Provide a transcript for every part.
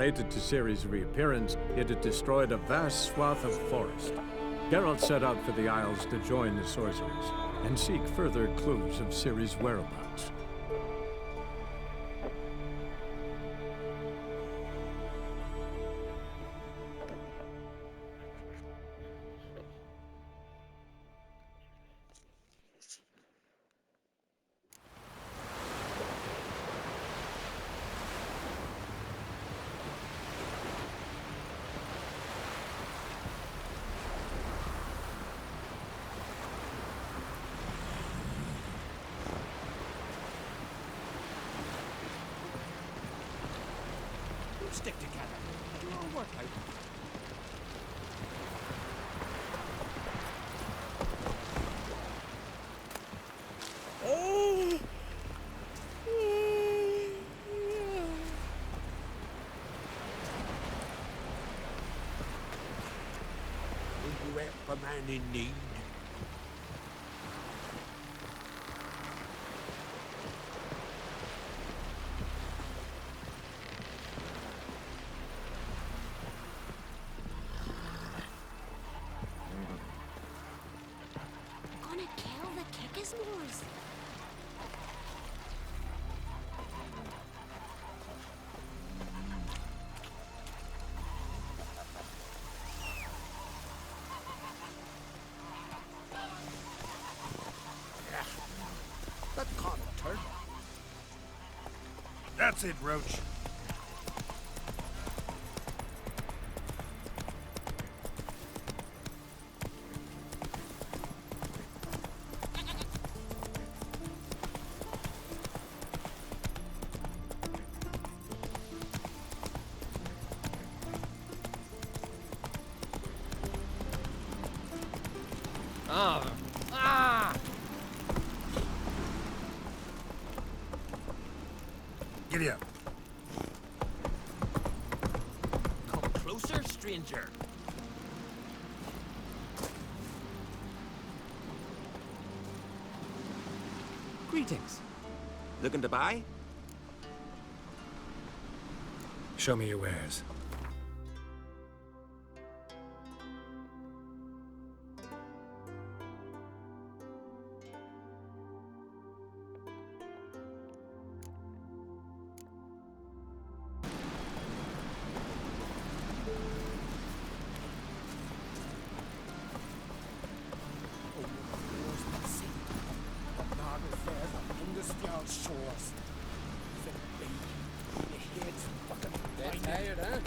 Related to Ciri's reappearance, it had destroyed a vast swath of forest. Geralt set out for the Isles to join the sorcerers and seek further clues of Ciri's whereabouts. Stick together. Do our work out. Oh! Will you help a man in need? Gonna kill the Kickismores. That can't turn. That's it, Roach. Giddy up. Come closer, stranger. Greetings. Looking to buy? Show me your wares. Shores. Your head's fucking Dead tired, huh?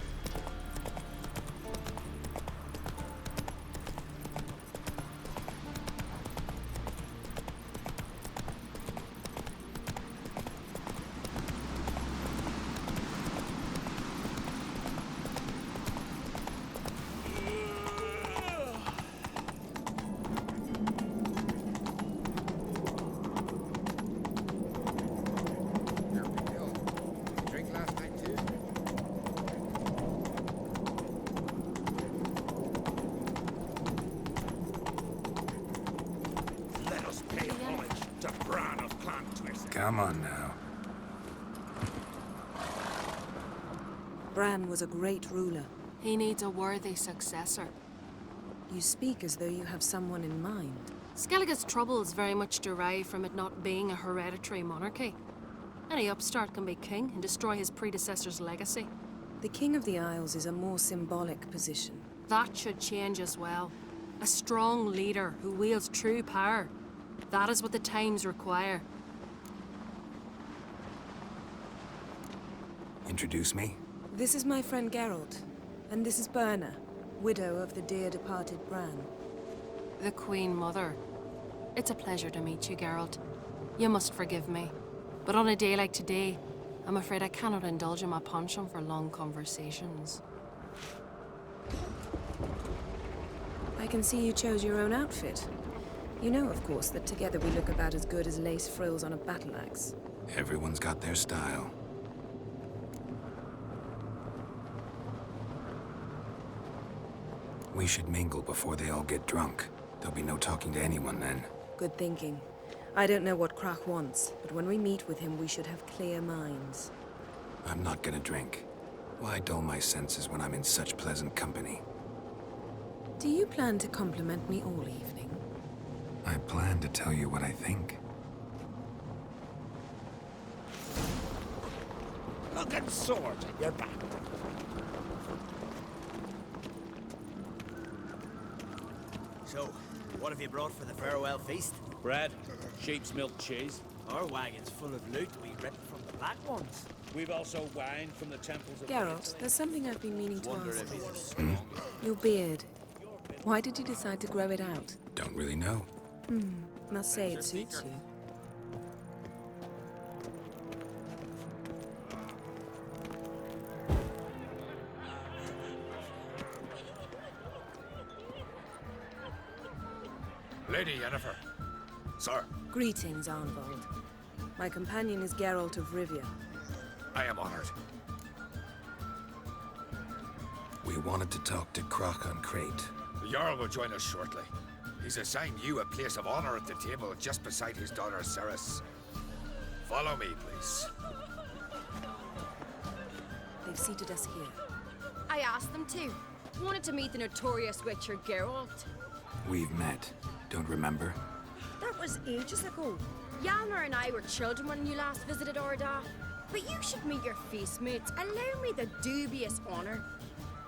Drink last night too? Let us pay homage to Bran of Clan Twist. Come on now. Bran was a great ruler. He needs a worthy successor. You speak as though you have someone in mind. Skellige's troubles very much derive from it not being a hereditary monarchy. Any upstart can be king and destroy his predecessor's legacy. The King of the Isles is a more symbolic position. That should change as well. A strong leader who wields true power. That is what the times require. Introduce me? This is my friend Geralt, and this is Berna, widow of the dear departed Bran. The Queen Mother. It's a pleasure to meet you, Geralt. You must forgive me. But on a day like today, I'm afraid I cannot indulge in my penchant for long conversations. I can see you chose your own outfit. You know, of course, that together we look about as good as lace frills on a battle axe. Everyone's got their style. We should mingle before they all get drunk. There'll be no talking to anyone then. Good thinking. I don't know what Krach wants, but when we meet with him, we should have clear minds. I'm not gonna drink. Why dull my senses when I'm in such pleasant company? Do you plan to compliment me all evening? I plan to tell you what I think. Looking sword, you're back. So, what have you brought for the farewell feast? Bread, sheep's milk cheese. Our wagon's full of loot we ripped from the black ones. We've also wine from the temples of... Geralt, there's something I've been meaning to Wonder ask. if he's a strong... Your beard. Why did you decide to grow it out? Don't really know. Must say it suits you. Lady Yennefer. Sir, Greetings, Arnvald. My companion is Geralt of Rivia. I am honored. We wanted to talk to Croc on Crate. The Jarl will join us shortly. He's assigned you a place of honor at the table just beside his daughter Ceres. Follow me, please. They've seated us here. I asked them to. Wanted to meet the notorious witcher Geralt. We've met. Don't remember? That was ages ago. Hjalmar and I were children when you last visited Orda. But you should meet your feast mates. Allow me the dubious honor.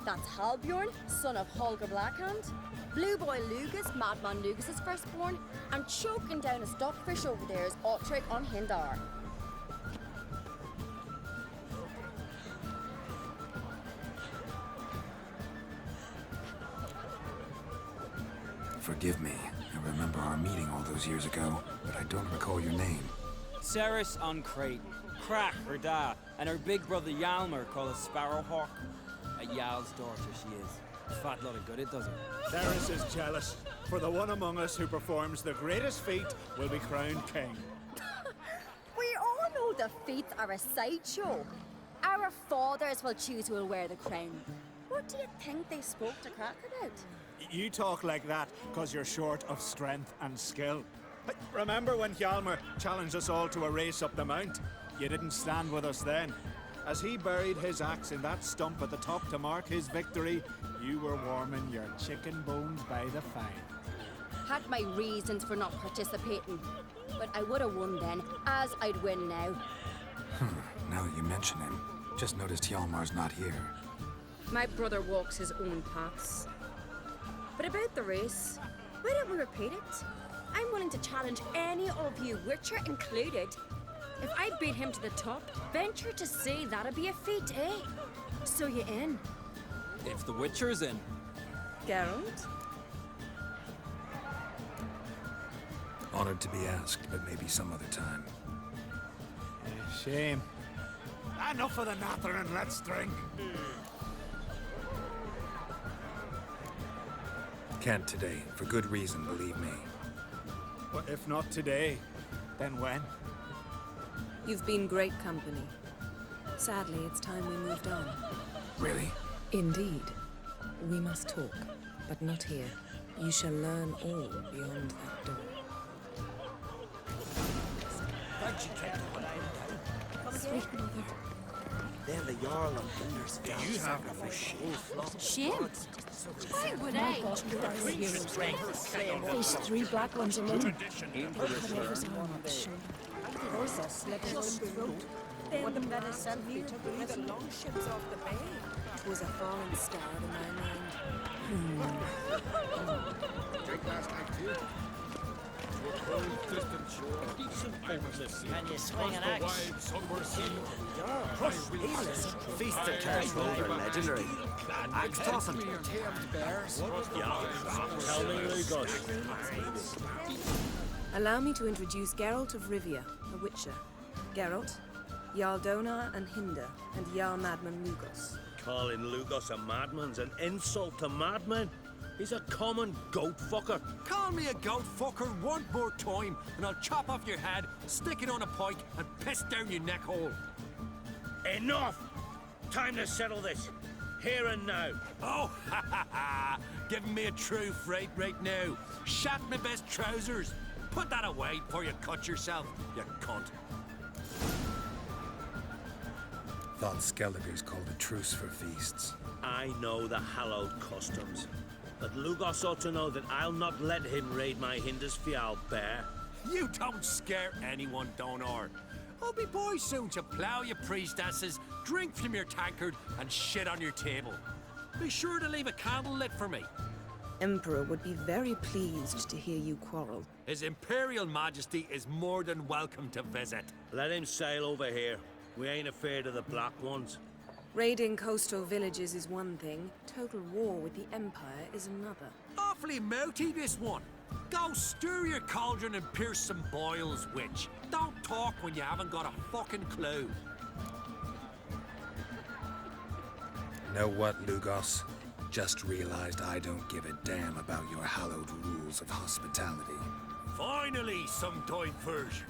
That's Halbjorn, son of Holger Blackhand. Blue Boy Lugus, Madman Lugus' firstborn. And choking down a stockfish over there is Otric on Hindar. Forgive me. I remember our meeting all those years ago, but I don't recall your name. Ceres on Crate, Crack her da, and her big brother Hjalmar called a Sparrowhawk. A Jarl's daughter she is. Fat lot of good it does her. Ceres is jealous, for the one among us who performs the greatest feat will be crowned king. We all know the feats are a sideshow. Our fathers will choose who will wear the crown. What do you think they spoke to Crack about? You talk like that because you're short of strength and skill. But remember when Hjalmar challenged us all to a race up the mount? You didn't stand with us then. As he buried his axe in that stump at the top to mark his victory, you were warming your chicken bones by the fire. Had my reasons for not participating, but I would have won then, as I'd win now. Now that you mention him, just noticed Hjalmar's not here. My brother walks his own paths. But about the race, why don't we repeat it? I'm willing to challenge any of you, Witcher included. If I beat him to the top, venture to say that'd be a feat, eh? So you in? If the Witcher's in. Geralt? Honored to be asked, but maybe some other time. Shame. Enough of the nattering, let's drink. Can't today, for good reason, believe me. But if not today, then when? You've been great company. Sadly, it's time we moved on. Really? Indeed. We must talk, but not here. You shall learn all beyond that door. Aren't you kept what I'm down? Sweet mother. They're the Jarl and Binder's you have a Shame. Why would I? Fish 3 black ones alone. Then the medicine we took the long ships off the bay. It was a falling star in my mind. Drink last night too. Can you swing an axe? Feast of Carswold are legendary. Axe tossing. Tamed bears. Tell me, Lugus. Allow me to introduce Geralt of Rivia, a witcher. Geralt, Jarl Donar and Hinder, and Jarl Madman Lugos. Calling Lugus a madman's an insult to madmen. He's a common goat fucker. Call me a goat fucker one more time, and I'll chop off your head, stick it on a pike, and piss down your neck hole. Enough! Time to settle this. Here and now. Oh, ha ha ha! Giving me a true fright right now. Shat my best trousers. Put that away before you cut yourself, you cunt. Thought Skelligers called a truce for feasts. I know the hallowed customs. But Lugos ought to know that I'll not let him raid my Hindisfial bear. You don't scare anyone, Donor. I'll be boys soon to plough your priestesses, drink from your tankard, and shit on your table. Be sure to leave a candle lit for me. Emperor would be very pleased to hear you quarrel. His Imperial Majesty is more than welcome to visit. Let him sail over here. We ain't afraid of the Black Ones. Raiding coastal villages is one thing. Total war with the Empire is another. Awfully mouthy, this one. Go stir your cauldron and pierce some boils, witch. Don't talk when you haven't got a fucking clue. Know what, Lugos? Just realized I don't give a damn about your hallowed rules of hospitality. Finally, some diversion.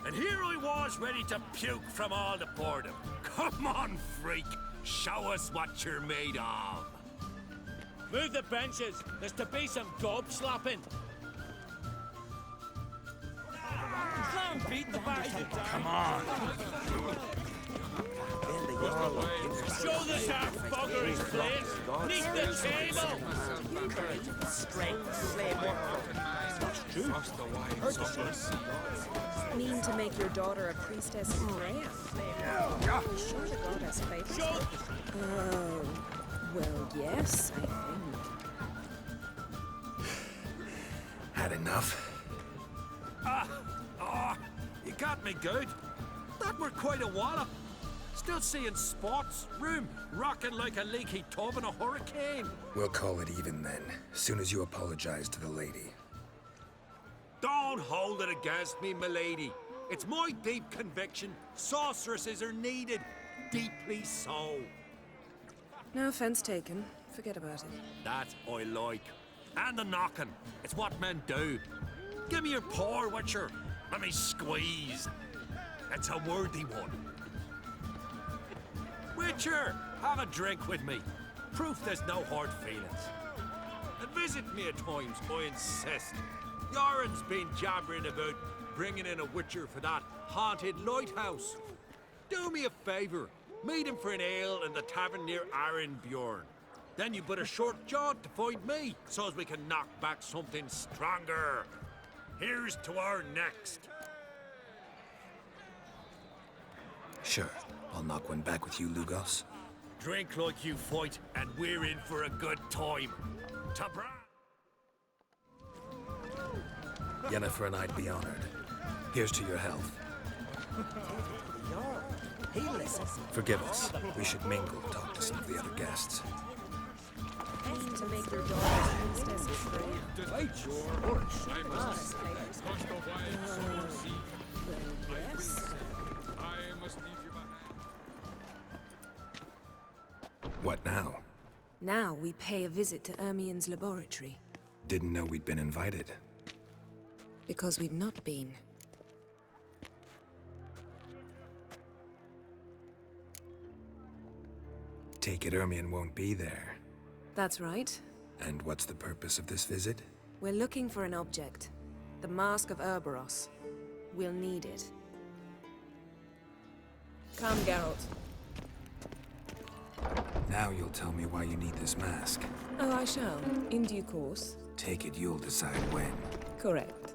And here I was ready to puke from all the boredom. Come on, freak. Show us what you're made of. Move the benches. There's to be some gob slapping. Clown beat the bag. Come on. Show the dark bugger his place. Neath the table. Mean to make your daughter a priestess of Freya? Sure the goddess favors her. Oh, well, yes, I think. Had enough? You got me good. That were quite a wallop. Still seeing spots, room rocking like a leaky tub in a hurricane. We'll call it even then, soon as you apologize to the lady. Don't hold it against me, milady. It's my deep conviction sorceresses are needed. Deeply so. No offense taken. Forget about it. That I like. And the knocking. It's what men do. Give me your paw, Witcher. Let me squeeze. It's a worthy one. Witcher, have a drink with me. Proof there's no hard feelings. And visit me at times, I insist. Yoren's been jabbering about bringing in a Witcher for that haunted lighthouse. Do me a favor. Meet him for an ale in the tavern near Arenbjorn. Then you put a short jaunt to find me, so as we can knock back something stronger. Here's to our next. Sure, I'll knock one back with you, Lugos. Drink like you fight, and we're in for a good time. Tabra! Yennefer and I'd be honored. Here's to your health. He listens. Forgive us. We should mingle, talk to some of the other guests. Mean to make your daughter a priestess of Freya? Wait, your horse. I must Well, yes. I must leave you behind. What now? Now we pay a visit to Ermien's laboratory. Didn't know we'd been invited. Because we've not been. Take it Ermien won't be there. That's right. And what's the purpose of this visit? We're looking for an object. The Mask of Urboros. We'll need it. Come, Geralt. Now you'll tell me why you need this mask. Oh, I shall. In due course. Take it you'll decide when. Correct.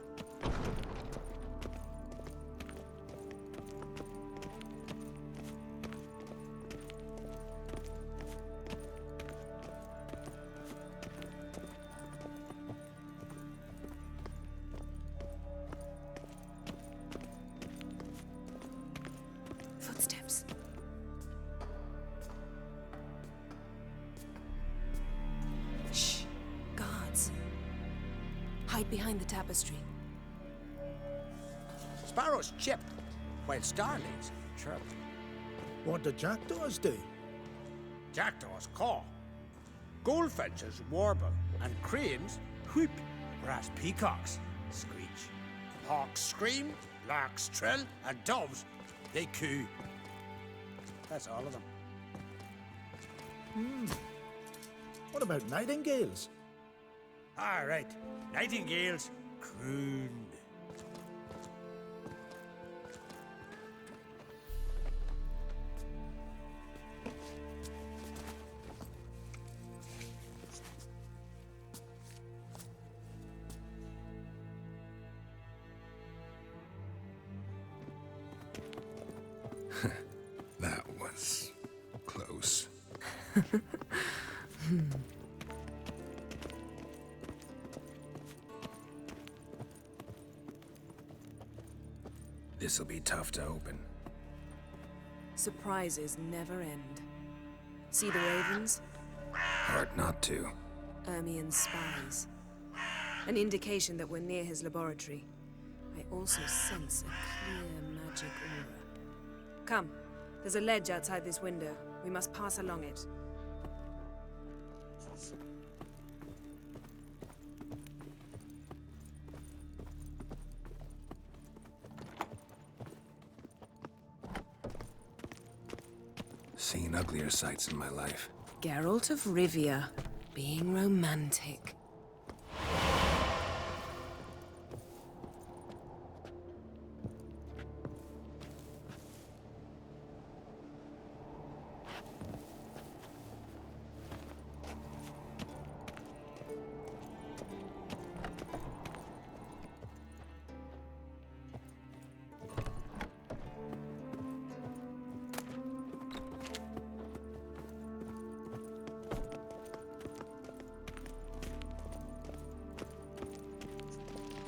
Footsteps. Shh. Guards. Hide behind the tapestry. Sparrows chip, while starlings chirp. What do jackdaws do? Jackdaws caw. Goldfinches warble, and cranes whoop, whereas peacocks screech. Hawks scream, larks trill, and doves, they coo. That's all of them. What about nightingales? All right, nightingales croon. This'll be tough to open. Surprises never end. See the ravens? Hard not to. Ermien's spies. An indication that we're near his laboratory. I also sense a clear magic aura. Come, there's a ledge outside this window. We must pass along it. Seen uglier sights in my life. Geralt of Rivia, being romantic.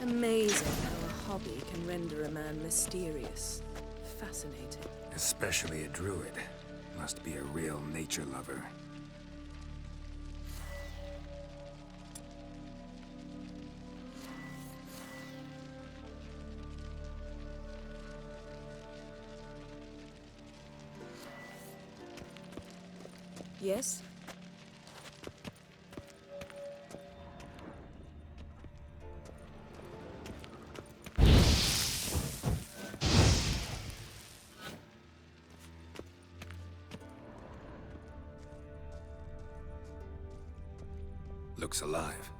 Amazing how a hobby can render a man mysterious. Fascinating. Especially a druid. Must be a real nature lover. Yes? Looks alive.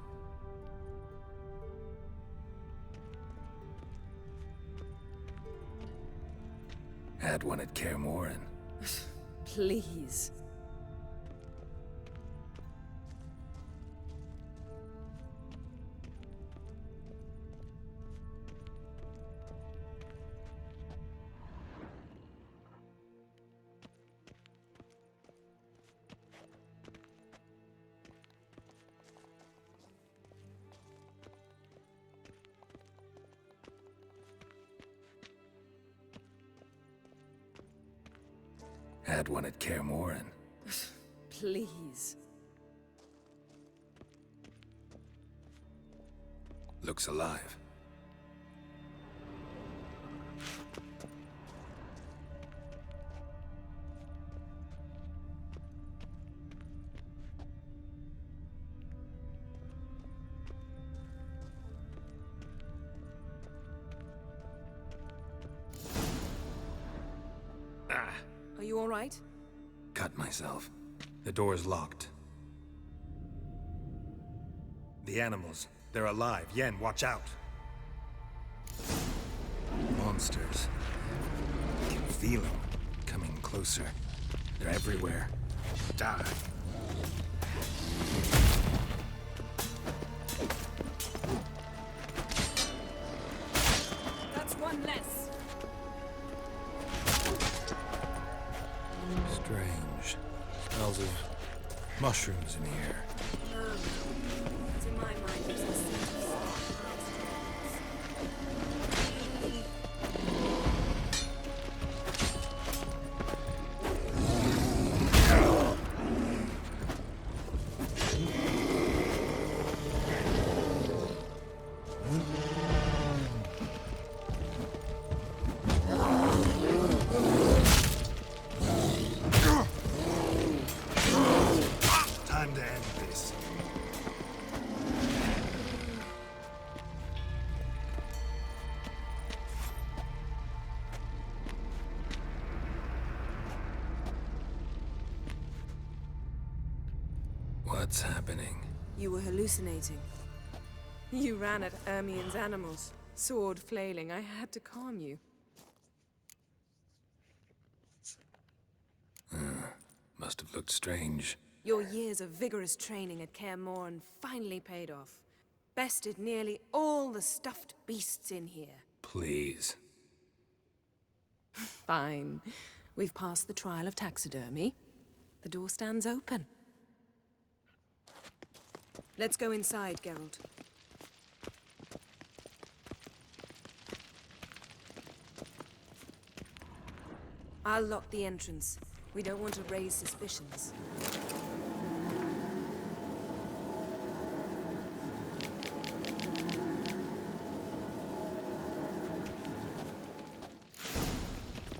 Had one at Kaer Morhen. Please. Had one at Kaer Morhen. Please. Looks alive. Are you all right? Cut myself. The door's locked. The animals, they're alive. Yen, watch out. Monsters. I can feel them coming closer. They're everywhere. Die. That's one less. Strange. Smells of mushrooms in here. To my mind, it's the scent of Time to end this. What's happening? You were hallucinating. You ran at Ermien's animals, sword flailing. I had to calm you. Must have looked strange. Your years of vigorous training at Kaer Morhen finally paid off. Bested nearly all the stuffed beasts in here. Please. Fine. We've passed the trial of taxidermy. The door stands open. Let's go inside, Geralt. I'll lock the entrance. We don't want to raise suspicions.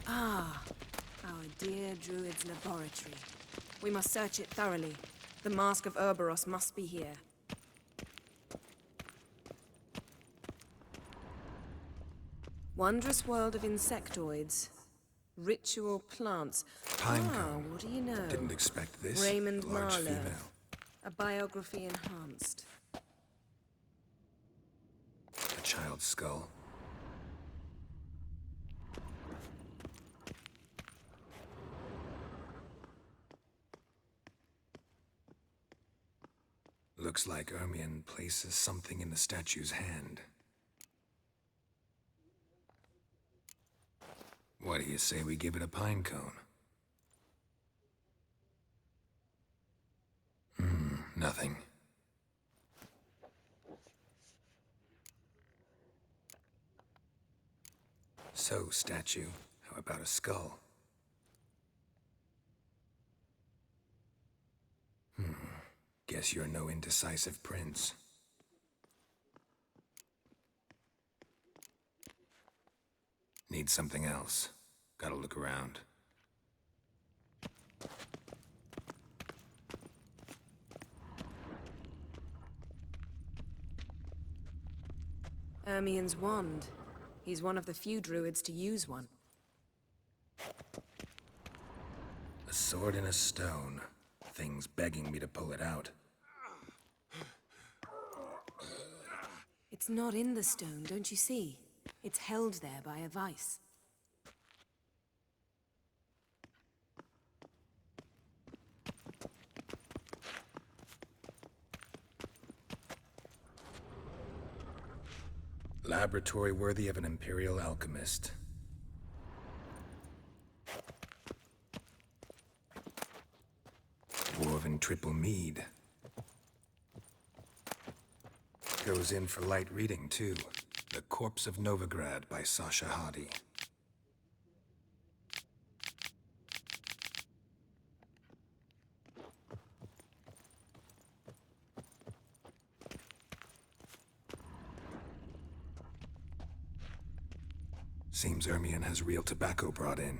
Ah, our dear Druid's laboratory. We must search it thoroughly. The Mask of Ouroboros must be here. Wondrous world of insectoids. Ritual plants. Pinecone. What do you know? Didn't expect this. Raymond Large Marlowe. female. A biography enhanced. A child's skull. Looks like Ermion places something in the statue's hand. What do you say we give it a pine cone? Nothing. So, statue, how about a skull? Guess you're no indecisive prince. Need something else. Gotta look around. Ermion's wand. He's one of the few druids to use one. A sword and a stone. Thing's begging me to pull it out. It's not in the stone, don't you see? It's held there by a vice. Laboratory worthy of an imperial alchemist. Dwarven triple mead. Goes in for light reading, too. The Corpse of Novigrad by Sasha Hadi. Seems Ermion has real tobacco brought in.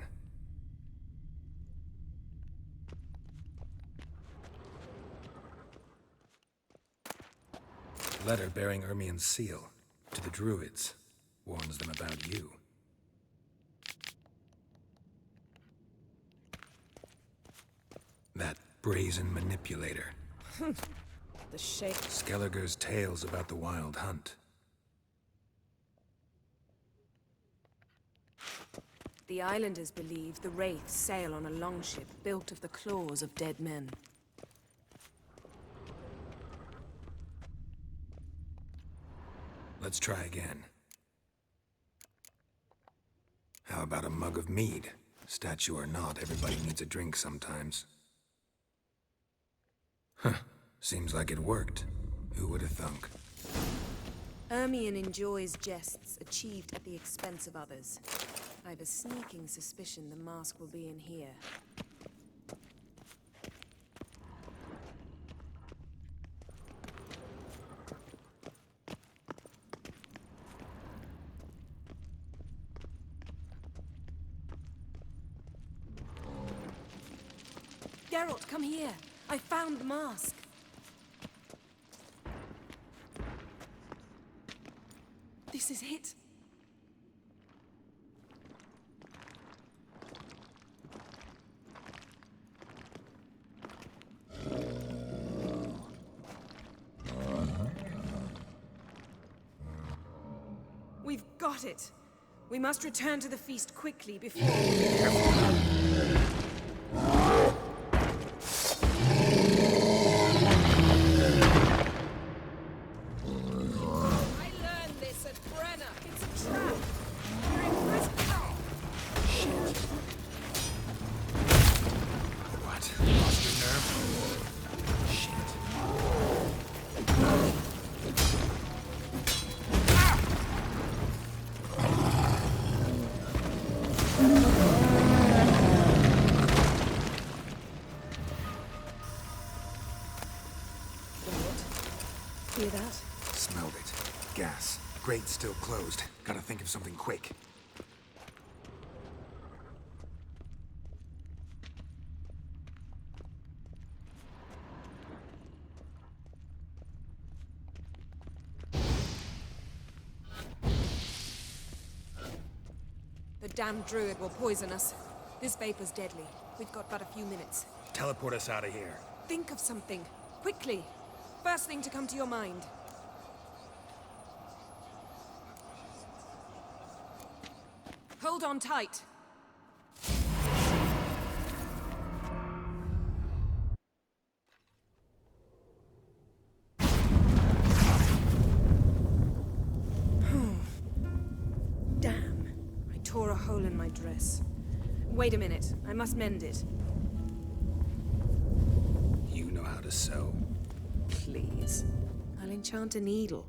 Letter bearing Ermion's seal to the druids. Warns them about you. That brazen manipulator. The shape. Skelliger's tales about the wild hunt. The islanders believe the wraiths sail on a longship built of the claws of dead men. Let's try again. How about a mug of mead? Statue or not, everybody needs a drink sometimes. Huh. Seems like it worked. Who would have thunk? Ermion enjoys jests achieved at the expense of others. I've a sneaking suspicion the mask will be in here. Geralt, come here. I found the mask. This is it. We've got it. We must return to the feast quickly before... Grate's still closed. Gotta think of something quick. The damned druid will poison us. This vapor's deadly. We've got but a few minutes. Teleport us out of here. Think of something. Quickly. First thing to come to your mind. Hold on tight. Damn. I tore a hole in my dress. Wait a minute. I must mend it. You know how to sew. Please. I'll enchant a needle.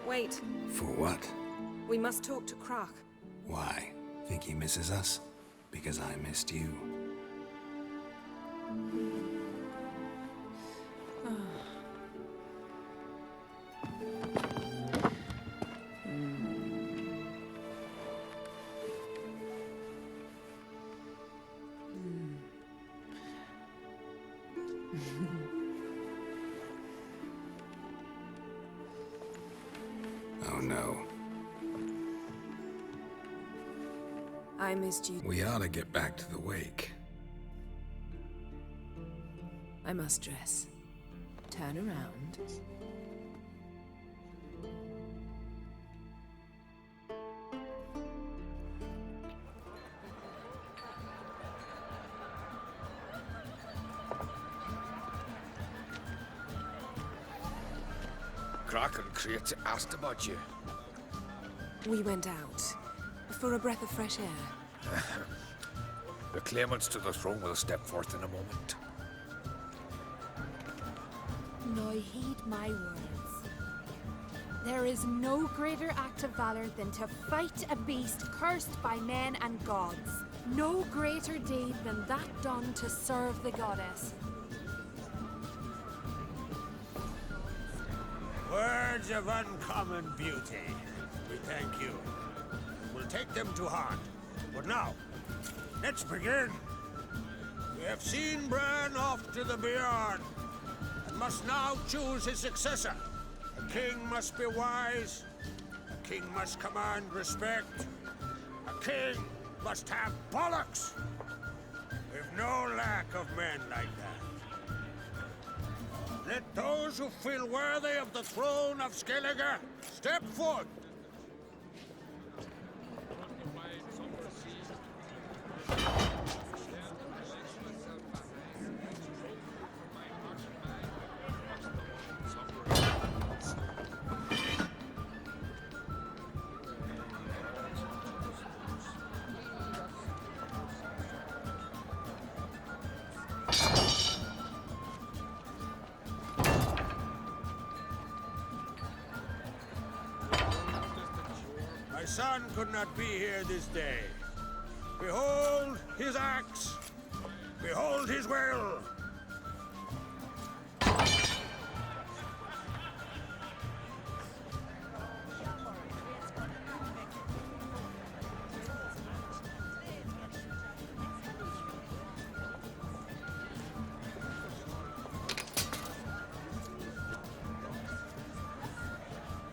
Wait. For what? We must talk to Croc. Why? Think he misses us? Because I missed you. Oh no. I missed you. We ought to get back to the wake. I must dress. Turn around. Crack and Crate asked about you. We went out. For a breath of fresh air. The claimants to the throne will step forth in a moment. Now heed my words. There is no greater act of valor than to fight a beast cursed by men and gods. No greater deed than that done to serve the goddess. Words of uncommon beauty. We thank you. We'll take them to heart. But now, let's begin. We have seen Bran off to the beyond, and must now choose his successor. A king must be wise. A king must command respect. A king must have bollocks. We've no lack of men like that. Let those who feel worthy of the throne of Skellige step forth. My son could not be here this day. Behold his axe. Behold his will.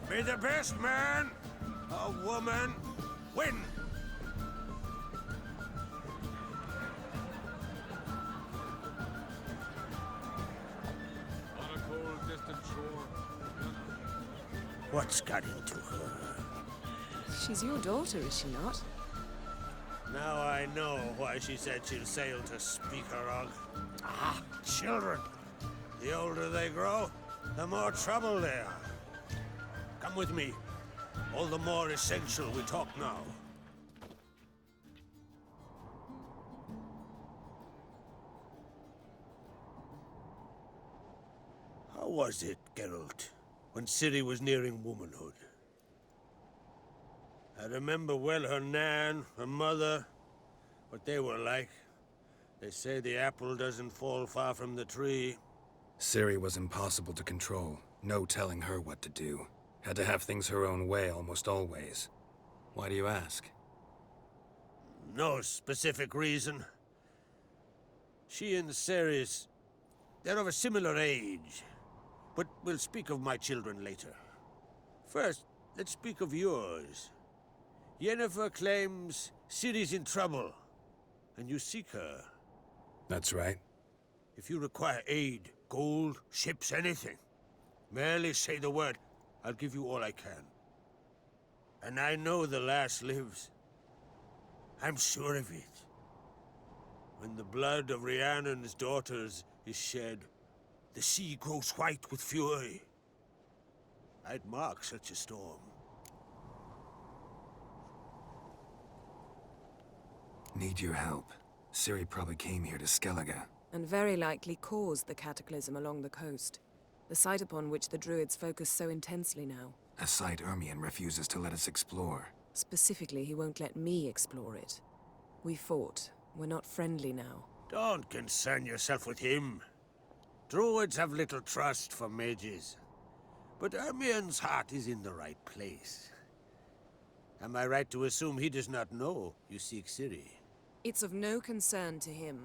May the best man or woman win. On a cold, distant shore. What's got into her? She's your daughter, is she not? Now I know why she said she'll sail to Speakerog. Ah, children. The older they grow, the more trouble they are. Come with me. All the more essential we talk now. How was it, Geralt, when Ciri was nearing womanhood? I remember well her nan, her mother, what they were like. They say the apple doesn't fall far from the tree. Ciri was impossible to control. No telling her what to do. Had to have things her own way almost always. Why do you ask? No specific reason. She and Ceres, they're of a similar age. But we'll speak of my children later. First, let's speak of yours. Yennefer claims Ciri's in trouble, and you seek her. That's right. If you require aid, gold, ships, anything, merely say the word. I'll give you all I can. And I know the lass lives. I'm sure of it. When the blood of Rhiannon's daughters is shed, the sea grows white with fury. I'd mark such a storm. Need your help. Ciri probably came here to Skellige. And very likely caused the cataclysm along the coast. The site upon which the Druids focus so intensely now. A site Ermion refuses to let us explore. Specifically, he won't let me explore it. We fought. We're not friendly now. Don't concern yourself with him. Druids have little trust for mages. But Ermion's heart is in the right place. Am I right to assume he does not know you seek Ciri? It's of no concern to him.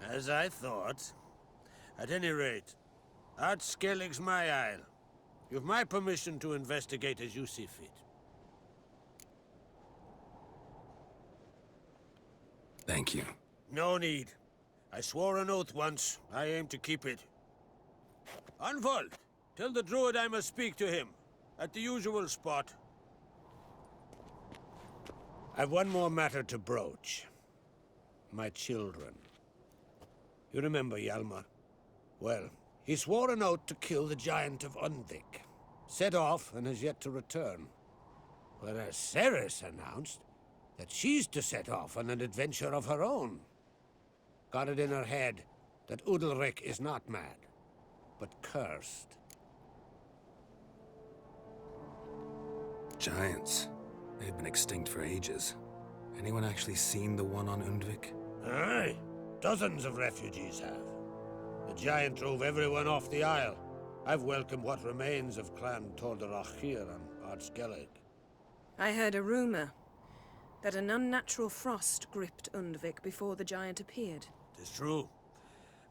As I thought. At any rate, Art Skellig's my isle. You've my permission to investigate as you see fit. Thank you. No need. I swore an oath once. I aim to keep it. Unfold! Tell the druid I must speak to him. At the usual spot. I've one more matter to broach. My children. You remember Hjalmar? Well, he swore an oath to kill the giant of Undvik. Set off and has yet to return. Whereas Ceres announced that she's to set off on an adventure of her own. Got it in her head that Udalric is not mad, but cursed. Giants. They've been extinct for ages. Anyone actually seen the one on Undvik? Aye. Dozens of refugees have. The giant drove everyone off the isle. I've welcomed what remains of Clan Tordarach here on Ardskellig. I heard a rumor that an unnatural frost gripped Undvik before the giant appeared. Tis true.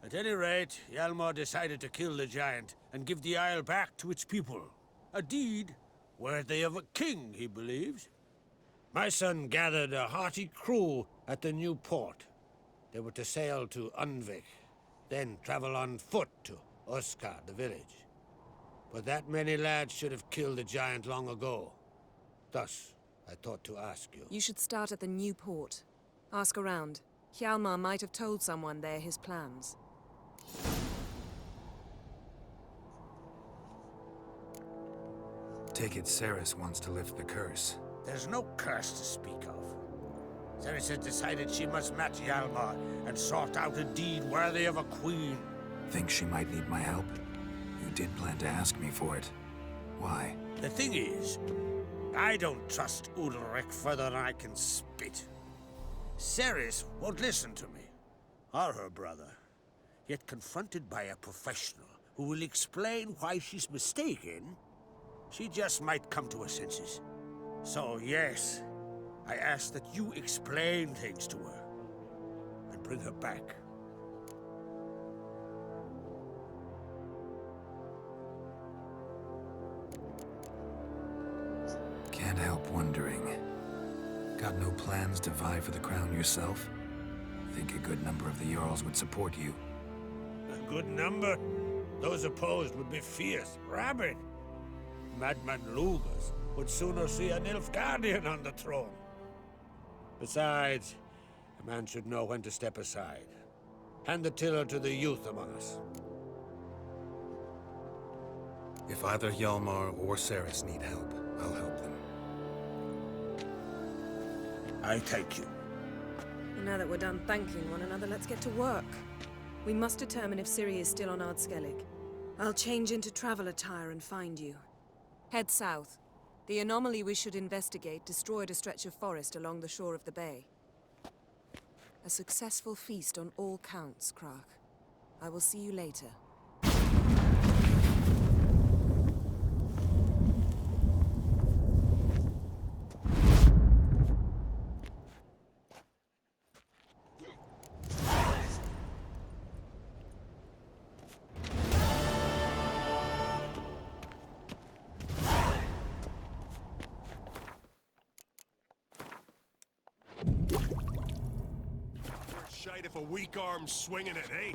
At any rate, Hjalmar decided to kill the giant and give the isle back to its people. A deed worthy of a king, he believes. My son gathered a hearty crew at the new port. They were to sail to Undvik, then travel on foot to Oskar, the village. But that many lads should have killed the giant long ago. Thus, I thought to ask you. You should start at the new port. Ask around. Hjalmar might have told someone there his plans. Take it Ceres wants to lift the curse. There's no curse to speak of. Ceres has decided she must match Hjalmar and sort out a deed worthy of a queen. Think she might need my help? You did plan to ask me for it. Why? The thing is, I don't trust Udalric further than I can spit. Ceres won't listen to me, or her brother. Yet confronted by a professional who will explain why she's mistaken, she just might come to her senses. So yes, I ask that you explain things to her and bring her back. Can't help wondering. Got no plans to vie for the crown yourself? Think a good number of the Jarls would support you. A good number? Those opposed would be fierce, rabid. Madman Lugas would sooner see an Nilfgaardian on the throne. Besides, a man should know when to step aside. Hand the tiller to the youth among us. If either Hjalmar or Ceres need help, I'll help them. I thank you. And now that we're done thanking one another, let's get to work. We must determine if Ciri is still on Ard Skellig. I'll change into travel attire and find you. Head south. The anomaly we should investigate destroyed a stretch of forest along the shore of the bay. A successful feast on all counts, Krach. I will see you later. Shite if a weak arm's swinging it, eh?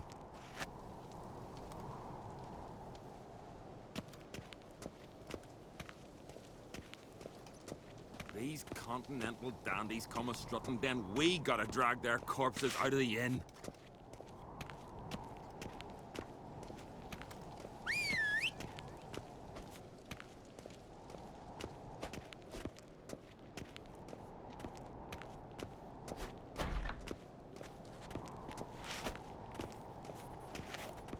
These continental dandies come a-strutting, then we gotta drag their corpses out of the inn.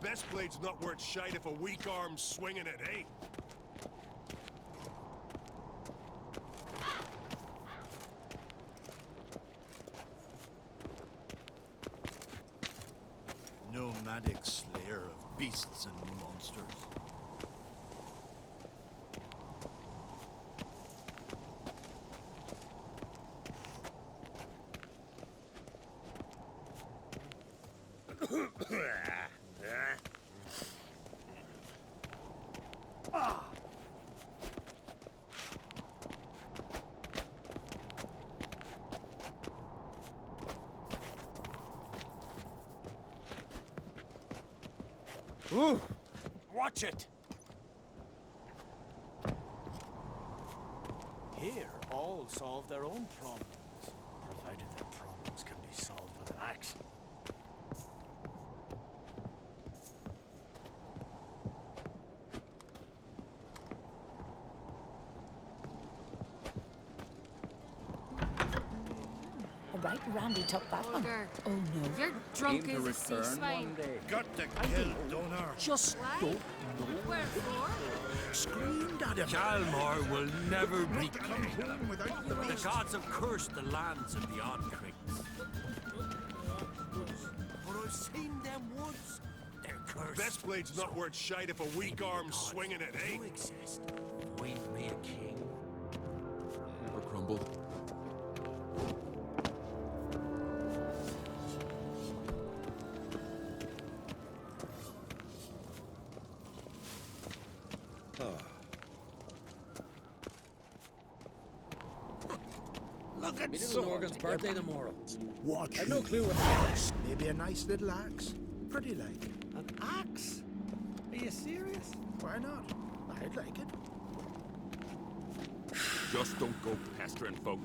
Best blade's not worth shite if a weak arm's swinging it, eh? Nomadic slayer of beasts and monsters. Ooh! Watch it! Here, all solve their own problems, provided their problems can be solved with an axe. Right, Randy took that one. Older. Oh no. You're drunk as a sea swine. Got to kill, don't I? Just don't. Where for? Screamed at him. Calmar will never be king. The gods have cursed the lands of beyond creeks. But I've seen them woods. They're cursed. Best blade's not worth shite if a weak arm's swinging it, eh? Exist. We be a king. Never crumble. Look at Little Morgan's birthday tomorrow. Watch. I've no clue what it is. Maybe a nice little axe. Pretty like. An axe? Are you serious? Why not? I'd like it. Just don't go pestering folk.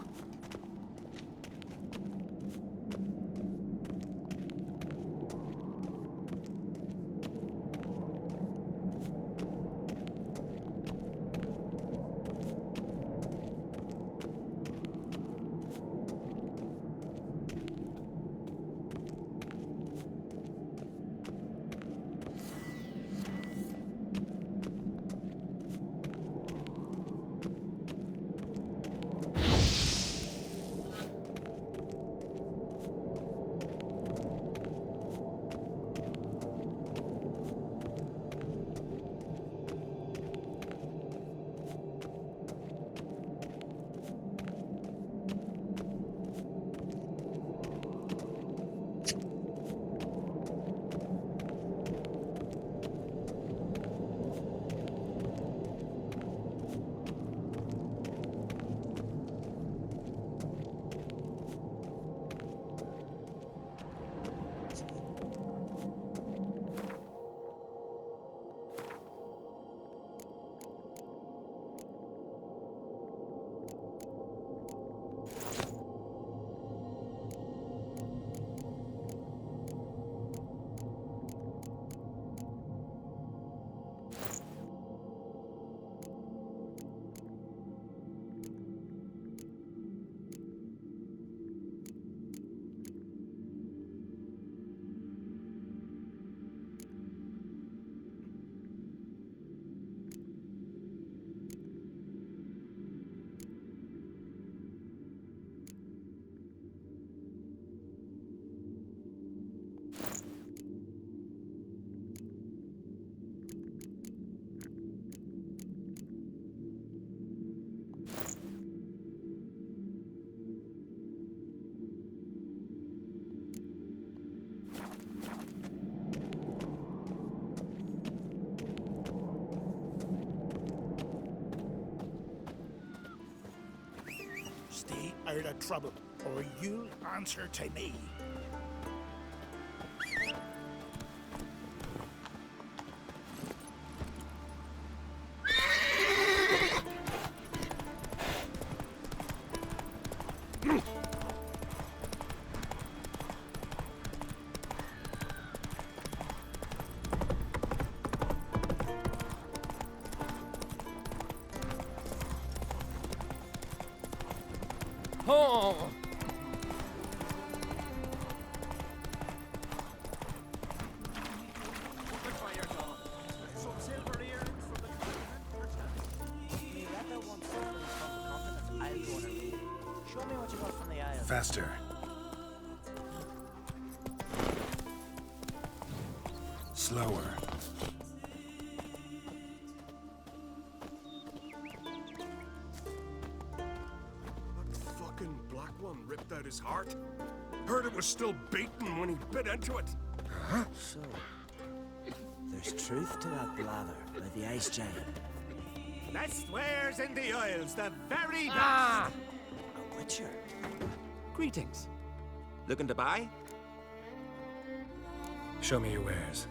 out of trouble, or you'll answer to me. Oh! Show me what you got from the isle. Faster. Slower. Fucking black one ripped out his heart. Heard it was still beating when he bit into it. So, there's truth to that blather by the ice giant. That swears in the Isles, the very best. A witcher. Greetings. Looking to buy? Show me your wares.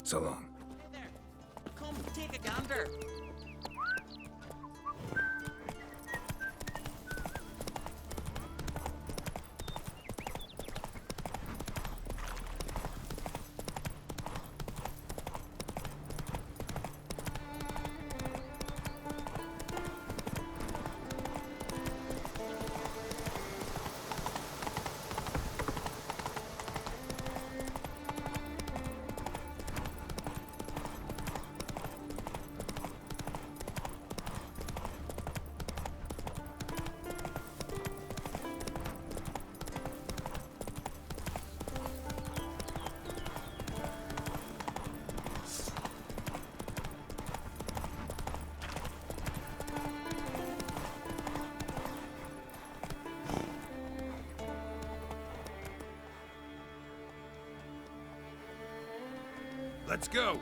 So long. Hey there. Come, take a gander. Let's go.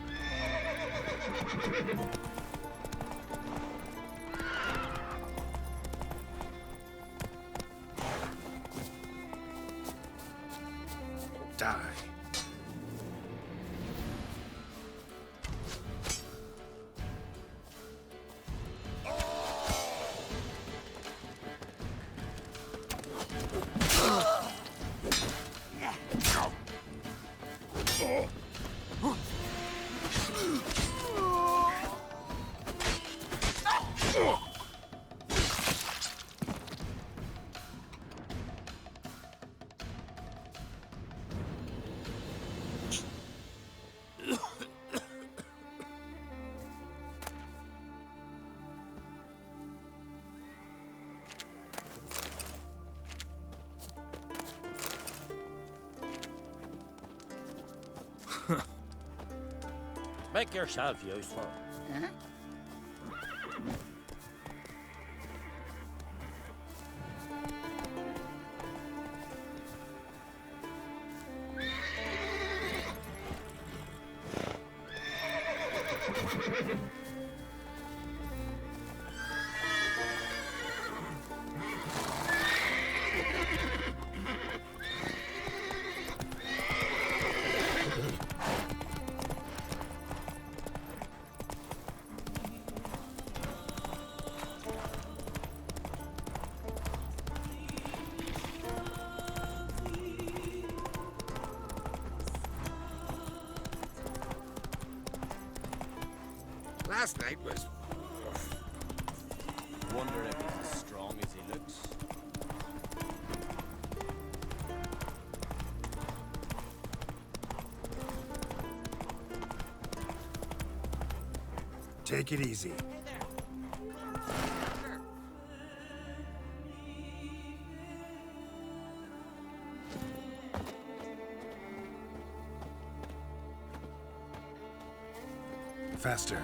Die. Make yourself useful. Huh? Last night was... Wonder if he's as strong as he looks. Take it easy. Faster.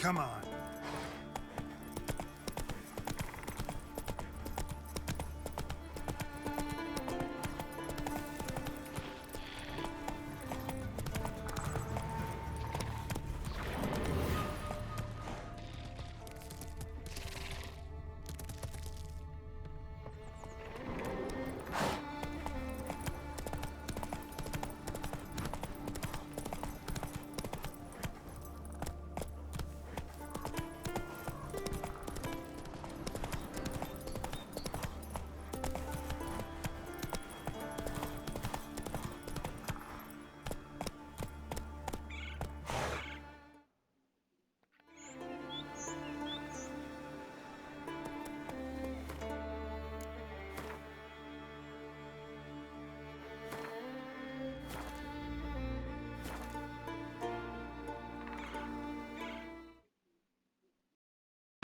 Come on.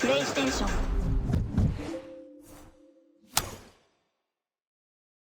PlayStation